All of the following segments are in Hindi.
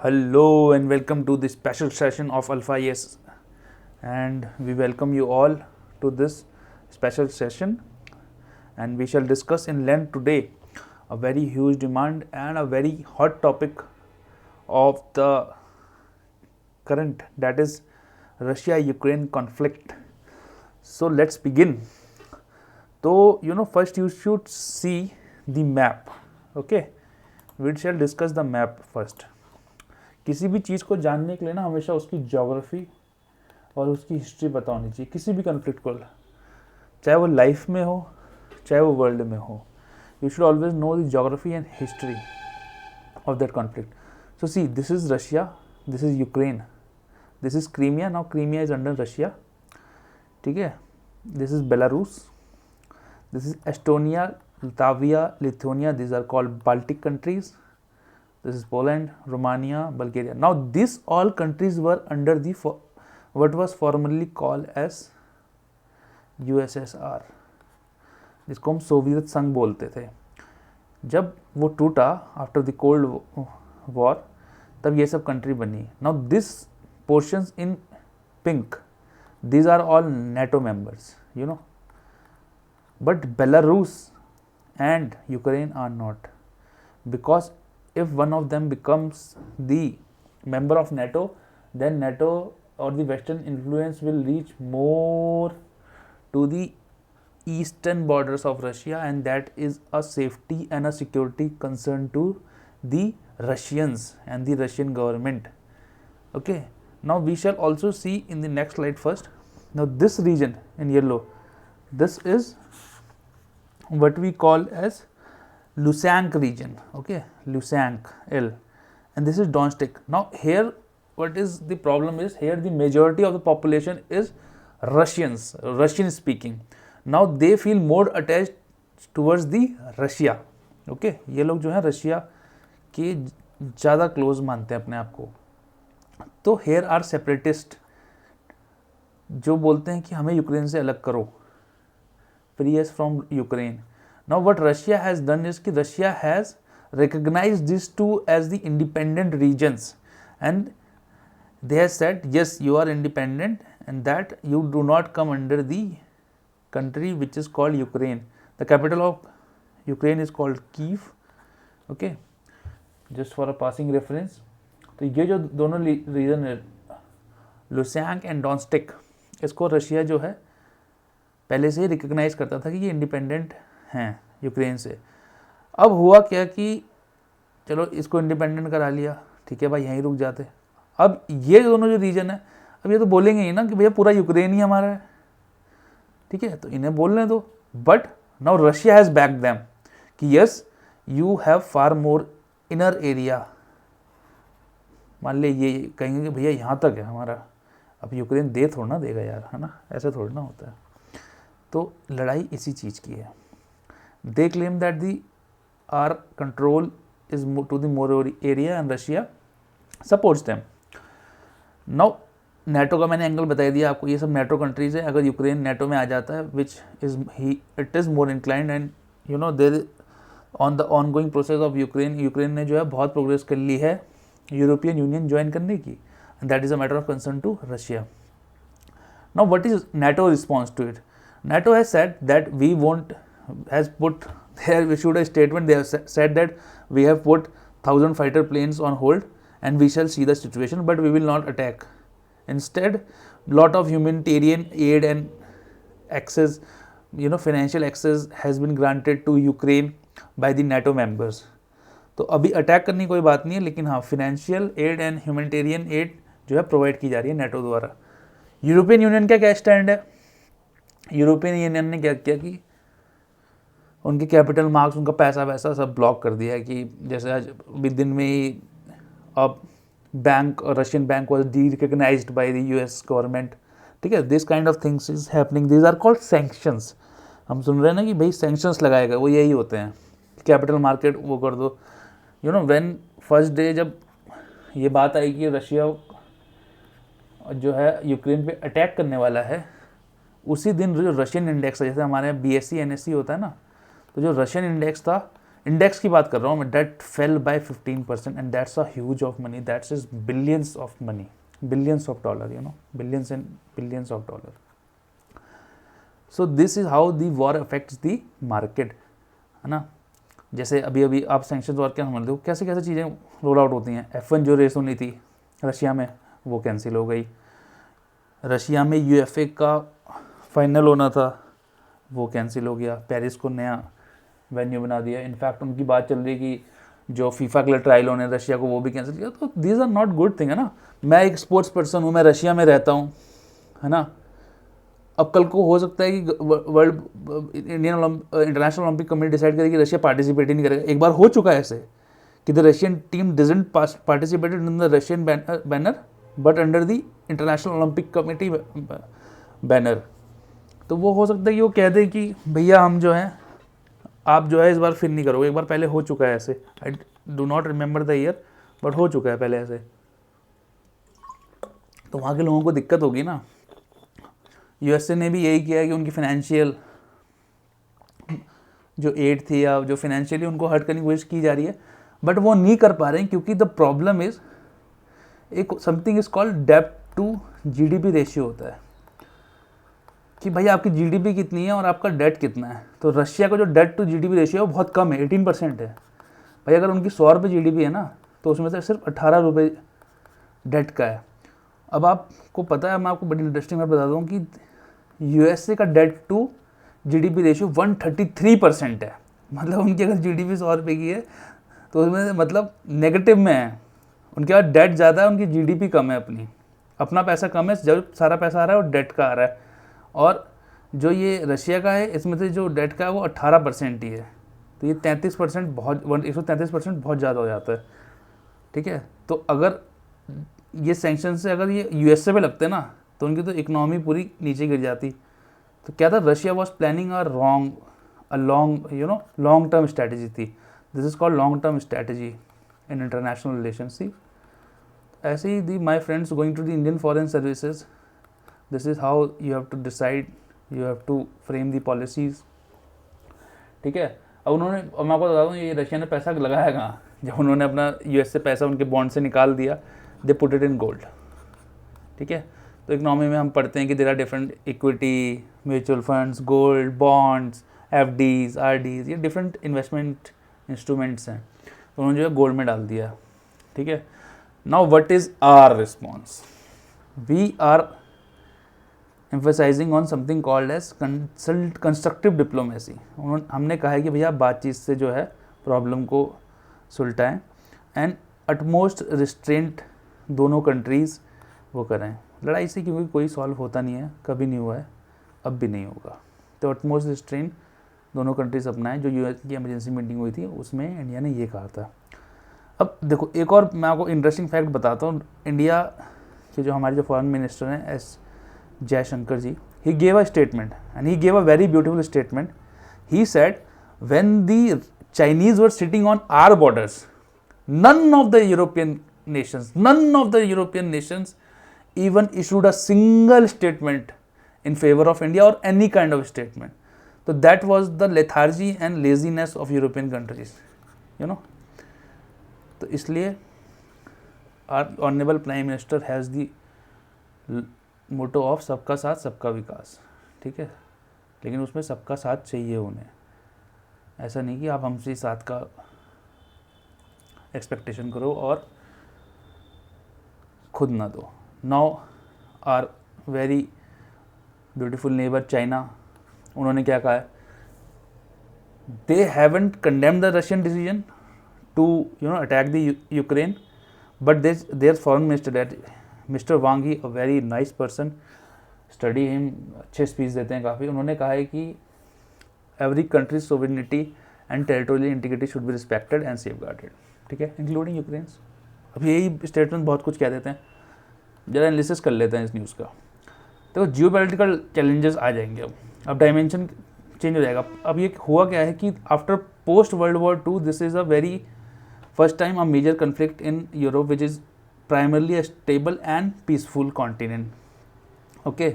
Hello and welcome to the special session of Alpha Yes, and we welcome you all to this special session, and we shall discuss in length today a very huge demand and a very hot topic of the current, that is Russia Ukraine conflict. So let's begin. So first you should see the map. Okay, we shall discuss the map first. किसी भी चीज़ को जानने के लिए ना हमेशा उसकी ज्योग्राफी और उसकी हिस्ट्री पता होनी चाहिए, किसी भी कन्फ्लिक्ट को, चाहे वो लाइफ में हो चाहे वो वर्ल्ड में हो. You should always know the geography and history of that conflict. So see, this is Russia, this is Ukraine, this is Crimea. Now Crimea is under Russia. ठीक है, this is Belarus, this is Estonia, Latvia, Lithuania. This are called Baltic countries. This is Poland, Romania, Bulgaria. Now these all countries were under the what was formerly called as USSR, जिसको हम सोवियत संघ बोलते थे. जब वो टूटा आफ्टर द कोल्ड वॉर, तब ये सब कंट्री बनी. Now this portions in pink, these are all NATO members, you know, but Belarus and Ukraine are not, because if one of them becomes the member of NATO, then NATO or the Western influence will reach more to the eastern borders of Russia, and that is a safety and a security concern to the Russians and the Russian government. Okay, now we shall also see in the next slide first. Now this region in yellow, this is what we call as Luhansk region. Okay, Luhansk L, and this is Donetsk. Now here what is the problem is, here the majority of the population is Russians, Russian speaking. Now they feel more attached towards the Russia. Okay, ये लोग जो है रशिया के ज़्यादा क्लोज मानते हैं अपने आप को. तो here are separatists जो बोलते हैं कि हमें यूक्रेन से अलग करो, free us from Ukraine. Now what Russia has done is that Russia has recognized these two as the independent regions, and they have said yes, you are independent and that you do not come under the country which is called Ukraine. The capital of Ukraine is called Kyiv. Okay, just for a passing reference. तो ये जो दोनों रीजन है, लुहांस्क एंड डोनेट्स्क, इसको रशिया जो है पहले से ही रिकग्नाइज करता था कि ये इंडिपेंडेंट हैं यूक्रेन से. अब हुआ क्या कि चलो इसको इंडिपेंडेंट करा लिया, ठीक है भाई, यहीं रुक जाते. अब ये दोनों जो रीजन है, अब ये तो बोलेंगे ही ना कि भैया पूरा यूक्रेन ही हमारा है. ठीक है, तो इन्हें बोलने दो. But now Russia has back them कि yes, you have far more inner area. मान ले ये कहेंगे कि भैया यहाँ तक है हमारा, अब यूक्रेन दे थोड़ा ना देगा यार, है ना, ऐसा थोड़ा ना होता है. तो लड़ाई इसी चीज़ की है. They claim that our control is to the more area and Russia supports them. Now NATO का मैंने एंगल बता दिया आपको, ये सब NATO कंट्रीज है. अगर यूक्रेन NATO में आ जाता है, which is it is more inclined, and you know there on the ongoing process of Ukraine ने जो है बहुत प्रोग्रेस कर ली है यूरोपियन यूनियन ज्वाइन करने की, and that is a matter of concern to Russia. Now what is NATO response to it? NATO has said that we won't, has put, they have issued a statement. They have said that we have put 1,000 fighter planes on hold and we shall see the situation, but we will not attack. Instead, lot of humanitarian aid and access, you know, financial access has been granted to Ukraine by the NATO members. तो अभी अटैक करने की कोई बात नहीं है, लेकिन हाँ, financial aid and humanitarian add जो है प्रोवाइड की जा रही है नेटो द्वारा. यूरोपियन यूनियन का क्या स्टैंड है? यूरोपियन यूनियन ने क्या किया कि उनके कैपिटल मार्क्स, उनका पैसा वैसा सब ब्लॉक कर दिया है. कि जैसे आज विद दिन में ही अब bank, Russian bank was derecognized by the US government. ठीक है, this kind of things is happening. These are called sanctions. हम सुन रहे हैं ना कि भाई सैंक्शंस लगाए गए, वो यही होते हैं, कैपिटल मार्केट वो कर दो. You know, when first day जब ये बात आई कि रशिया जो है यूक्रेन पे अटैक करने वाला है, उसी दिन जो रशियन इंडेक्स है, जैसे हमारे यहाँ BSE NSE होता है ना, तो जो रशियन इंडेक्स था इंडेक्स की बात कर रहा हूँ मैं, debt fell by 15% and that's a huge of money, that's is billions of money, billions of dollar, you know, billions and billions of dollar. So this is how the war affects the market, है ना. जैसे अभी अभी आप सैंक्शन वॉर क्या समझ लो, कैसे कैसे चीज़ें रोल आउट होती हैं. F1 जो रेस होनी थी रशिया में वो कैंसिल हो गई. रशिया में UFA का फाइनल होना था वो कैंसिल हो गया. पेरिस को नया वेन्यू बना दिया. इनफैक्ट उनकी बात चल रही कि जो फीफा के लिए ट्रायल होने रशिया को वो भी कैंसिल किया. तो these are not good thing, है ना. मैं एक स्पोर्ट्स पर्सन हूँ, मैं रशिया में रहता हूँ, है ना. अब कल को हो सकता है कि world international Olympic committee decide करे कि रशिया पार्टिसिपेट ही नहीं करेगा. एक बार हो चुका है ऐसे कि the Russian team doesn't participated in the Russian banner but under the International Olympic Committee banner. तो वो हो सकता है कि वो कह दें कि भैया हम जो हैं, आप जो है इस बार फिर नहीं करोगे. एक बार पहले हो चुका है ऐसे. I do not remember the year but हो चुका है पहले ऐसे. तो वहाँ के लोगों को दिक्कत होगी ना. USA ने भी यही किया है कि उनकी फाइनेंशियल जो एड थी या जो फाइनेंशियली उनको हर्ट करने की कोशिश की जा रही है, बट वो नहीं कर पा रहे हैं क्योंकि द प्रॉब्लम इज एक समथिंग इज कॉल्ड डेब्ट टू GDP रेशियो होता है कि भाई आपकी GDP कितनी है और आपका डेट कितना है. तो रशिया का जो डेट टू GDP रेशियो है वो बहुत कम है, 18% है. भाई अगर उनकी 100 रुपये GDP है ना तो उसमें से सिर्फ 18 रुपये डेट का है. अब आपको पता है, मैं आपको बड़ी इंटरेस्टिंग बात बता दूँ कि USA का डेट टू GDP रेशियो 133% है. मतलब उनकी अगर GDP 100 रुपये की है तो उसमें मतलब नेगेटिव में है. उनके पास डेट ज़्यादा है, उनकी GDP कम है, अपना पैसा कम है, जब सारा पैसा आ रहा है वो डेट का आ रहा है. और जो ये रशिया का है इसमें से जो डेट का है वो 18% ही है. तो ये 33% बहुत 133% बहुत ज़्यादा हो जाता है. ठीक है. तो अगर ये सैंक्शन से अगर ये USA पे लगते ना तो उनकी तो इकोनॉमी पूरी नीचे गिर जाती. तो क्या था, Russia was planning a long term strategy थी. This is called long term strategy in international relationship. ऐसे ही the my friends going to the Indian foreign services, this is how you have to decide, you have to frame the policies. ठीक है. अब उन्होंने, अब मैं आपको बता दूँ ये रशिया ने पैसा लगाया कहाँ. जब उन्होंने अपना US से पैसा उनके बॉन्ड से निकाल दिया, they put it in gold. ठीक है. तो इकोनॉमी में हम पढ़ते हैं कि there are different equity, mutual funds, gold, bonds, FDs, RDs, ये डिफरेंट इन्वेस्टमेंट इंस्ट्रूमेंट्स हैं. तो उन्होंने जो है गोल्ड में डाल दिया. ठीक है. Now what is our response? We are emphasizing on something called as constructive diplomacy. हमने कहा है कि भैया बातचीत से जो है प्रॉब्लम को सुलटाएं एंड अटमोस्ट रिस्ट्रेंट दोनों कंट्रीज़ वो करें. लड़ाई से क्योंकि कोई सॉल्व होता नहीं है, कभी नहीं हुआ है, अब भी नहीं होगा. तो अटमोस्ट रिस्ट्रेंट दोनों कंट्रीज अपनाएं. जो US की एमरजेंसी मीटिंग हुई थी उसमें इंडिया ने ये कहा था. अब देखो एक और मैं आपको इंटरेस्टिंग फैक्ट बताता हूँ. इंडिया के जो हमारे जो फॉरेन मिनिस्टर हैं S Jaishankar ji, he gave a statement and he gave a very beautiful statement. He said when the Chinese were sitting on our borders, none of the European nations even issued a single statement in favor of India or any kind of statement. So that was the lethargy and laziness of European countries, you know. तो इसलिए our honorable Prime Minister has the motto of सबका साथ सबका विकास. ठीक है. लेकिन उसमें सबका साथ चाहिए उन्हें. ऐसा नहीं कि आप हमसे साथ का एक्सपेक्टेशन करो और खुद ना दो. Now are very beautiful neighbour China, उन्होंने क्या कहा है? They haven't condemned the Russian decision to attack the Ukraine, but their foreign minister that mister Wang he, a very nice person, study him, अच्छे स्पीच देते हैं काफ़ी. उन्होंने कहा है कि every country sovereignty and territorial integrity should be respected and safeguarded. ठीक है, इंक्लूडिंग यूक्रेन्स. अब यही स्टेटमेंट बहुत कुछ कह देते हैं. ज़रा एनालिसिस कर लेते हैं इस न्यूज़ का. तो जियोपॉलिटिकल चैलेंजेस आ जाएंगे. अब डायमेंशन चेंज हो जाएगा. अब ये हुआ क्या है कि after post world war II this is a very first time a major conflict in Europe which is primarily a stable and peaceful continent. Okay.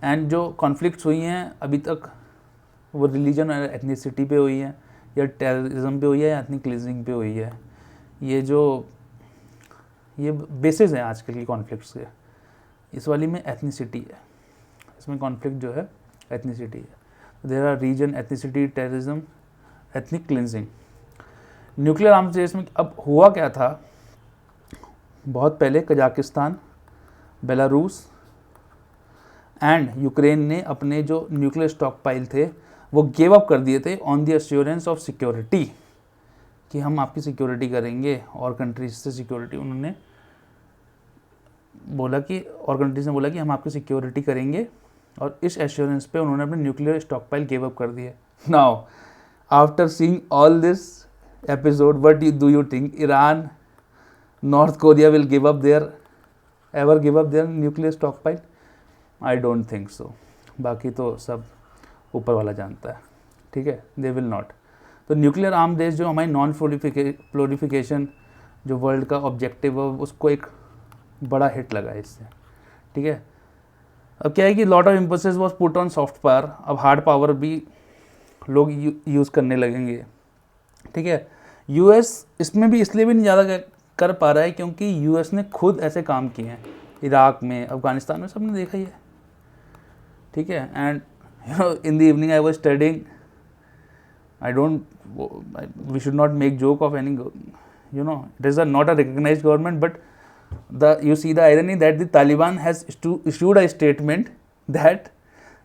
And जो कॉन्फ्लिक्ट्स हुई हैं अभी तक वो रिलीजन और एथनिसिटी पे हुई हैं या टेररिज्म पे हुई है या एथनिक क्लींजिंग पे हुई है। ये बेसिस हैं आजकल की कॉन्फ्लिक्ट्स के। इस वाली में एथनिसिटी है, इसमें कॉन्फ्लिक्ट जो है एथनिसिटी है। There are reason, ethnicity, terrorism, ethnic cleansing. Nuclear arms race में अब हुआ क्या था, बहुत पहले कजाकिस्तान, बेलारूस एंड यूक्रेन ने अपने जो न्यूक्लियर स्टॉक पाइल थे वो गिव अप कर दिए थे on the assurance of security, कि हम आपकी सिक्योरिटी करेंगे। और कंट्रीज से सिक्योरिटी उन्होंने बोला कि, और कंट्रीज ने बोला कि हम आपकी सिक्योरिटी करेंगे, और इस एश्योरेंस पे उन्होंने अपने nuclear stockpile give up कर दिए। Now after seeing all this episode, what do you think, Iran, North Korea will give up their nuclear stockpile? I don't think so. बाकी तो सब ऊपर वाला जानता है, ठीक है, दे विल नॉट। तो न्यूक्लियर आर्म रेस जो हमारी नॉन प्रोलिफिकेशन जो वर्ल्ड का ऑब्जेक्टिव है, उसको एक बड़ा हिट लगा है इससे, ठीक है। अब क्या है कि lot of emphasis was put on soft power, अब हार्ड पावर भी लोग यूज़ करने लगेंगे, ठीक है। यूएस इसमें भी इसलिए भी नहीं ज़्यादा कर पा रहा है क्योंकि यूएस ने खुद ऐसे काम किए हैं, इराक में, अफगानिस्तान में, सबने देखा ही है, ठीक है। And in the evening I was studying, we should not make joke of any, it is not a recognized government, but you see the irony that the Taliban has issued a statement that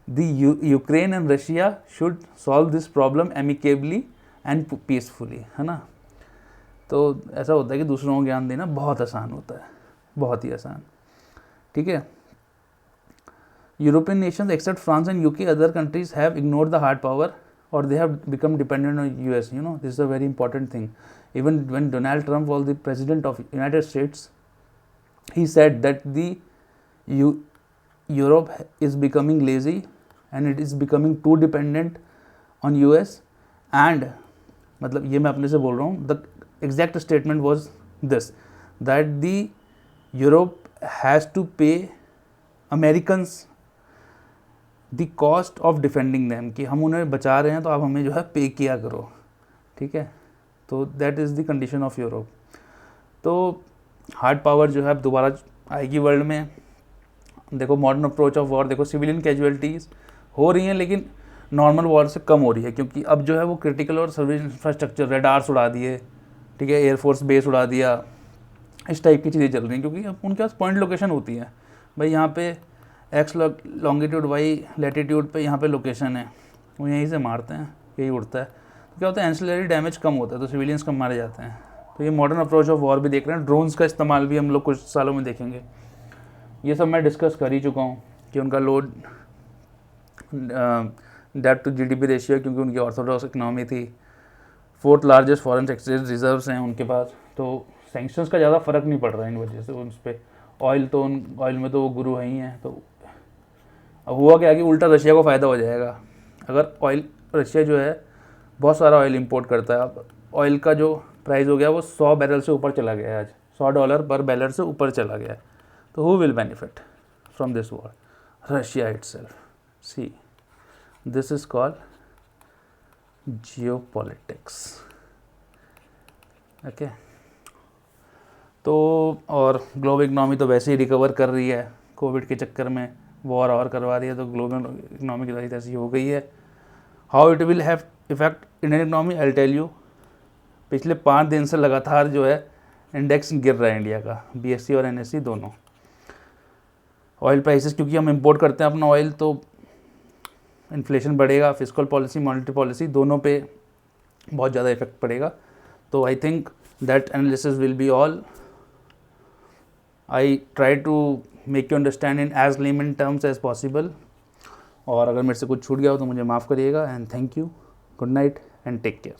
the Ukraine and Russia should solve this problem amicably and peacefully, है ना। तो ऐसा होता है कि दूसरों को ज्ञान देना बहुत आसान होता है, बहुत ही आसान, ठीक है। European nations except France and UK, other countries have ignored the hard power, or they have become dependent on US. This is a very important thing. Even when Donald Trump was the president of United States, he said that the Europe is becoming lazy and it is becoming too dependent on US. And मतलब ये मैं अपने से बोल रहा हूँ, the exact statement was this, that the Europe has to pay Americans the cost of defending them, कि हम उन्हें बचा रहे हैं तो आप हमें जो है पे किया करो, ठीक है। तो that is the condition of Europe. तो हार्ड पावर जो है अब दोबारा आएगी वर्ल्ड में। देखो मॉडर्न अप्रोच ऑफ वॉर, देखो सिविलियन कैजुअलिटीज़ हो रही हैं लेकिन नॉर्मल वॉर से कम हो रही है, क्योंकि अब जो है वो क्रिटिकल और सर्विस इंफ्रास्ट्रक्चर, रेडार्स उड़ा दिए, ठीक है, एयरफोर्स बेस उड़ा दिया, इस टाइप की चीज़ें चल रही हैं, क्योंकि अब उनके पास पॉइंट लोकेशन होती है, भाई यहाँ पे एक्स लॉन्गिट्यूड वाई लैटिट्यूड पे यहाँ पे लोकेशन है, वो यहीं से मारते हैं, यही उड़ता है। तो क्या होता है, एंसिलरी डैमेज कम होता है, तो सिविलियंस कम मारे जाते हैं। तो ये मॉडर्न अप्रोच ऑफ वॉर भी देख रहे हैं। ड्रोन्स का इस्तेमाल भी हम लोग कुछ सालों में देखेंगे। ये सब मैं डिस्कस कर ही चुका हूँ कि उनका load debt to GDP ratio, क्योंकि उनकी ऑर्थोडॉक्स इकनॉमी थी, 4th largest foreign exchange reserves हैं उनके पास, तो सैंक्शंस का ज़्यादा फ़र्क नहीं पड़ रहा है इन वजह से उन पर। ऑयल में तो वो गुरु है ही हैं। तो अब हुआ क्या कि उल्टा रशिया को फ़ायदा हो जाएगा। अगर रशिया जो है बहुत सारा ऑयल इंपोर्ट करता है, अब ऑयल का जो प्राइस हो गया वो 100 बैरल से ऊपर चला गया है, आज $100 पर बैरल से ऊपर चला गया है। तो who will benefit from this war? Russia itself. See, this is called geopolitics, okay. तो और ग्लोबल इकनॉमी तो वैसे ही रिकवर कर रही है, कोविड के चक्कर में वॉर और करवा रही है, तो ग्लोबल इकनॉमी की तरह ऐसी हो गई है। How it will have effect Indian economy, I tell you. पिछले 5 दिन से लगातार जो है इंडेक्स गिर रहा है इंडिया का, BSE और NSE दोनों। ऑयल प्राइसेस, क्योंकि हम इंपोर्ट करते हैं अपना ऑयल, तो इन्फ्लेशन बढ़ेगा, फिस्कल पॉलिसी, मॉनेटरी पॉलिसी, दोनों पे बहुत ज़्यादा इफेक्ट पड़ेगा। तो I think that analysis will be all. I try to make you understand in as layman terms as possible, और अगर मेरे से कुछ छूट गया हो तो मुझे माफ़ करिएगा। And thank you, good night and take care.